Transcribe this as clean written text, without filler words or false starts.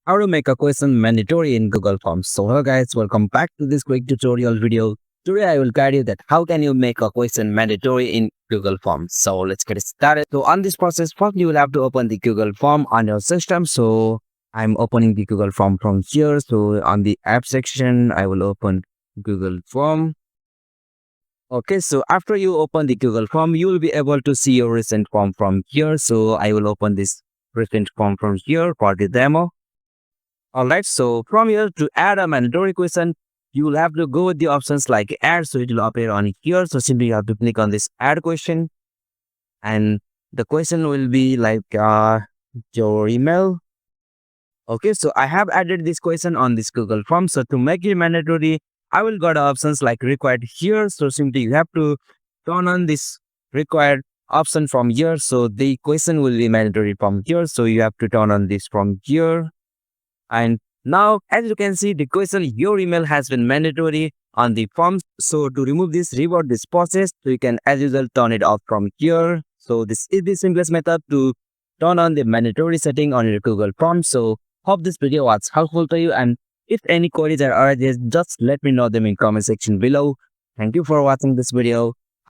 How to make a question mandatory in Google Forms. So hello guys, welcome back to this quick tutorial video. Today I will guide you that how can you make a question mandatory in Google Forms. So let's get started. So on this process, first you will have to open the Google Form on your system. So I'm opening the Google Form from here. So on the app section, I will open Google Form. Okay, so after you open the Google Form, you will be able to see your recent form from here. So I will open this recent form from here for the demo. Alright, so from here to add a mandatory question, you will have to go with the options like add, so it will appear on here. So simply you have to click on this add question, and the question will be like your email. Okay, so I have added this question on this Google Form. So to make it mandatory, I will go to options like required here. So simply you have to turn on this required option from here. So the question will be mandatory from here. So you have to turn on this from here. And now, as you can see, the question your email has been mandatory on the form. So to remove this, revert this process, so you can as usual turn it off from here. So this is the simplest method to turn on the mandatory setting on your Google Form. So hope this video was helpful to you, and if any queries are added, just let me know them in comment section below. Thank you for watching this video.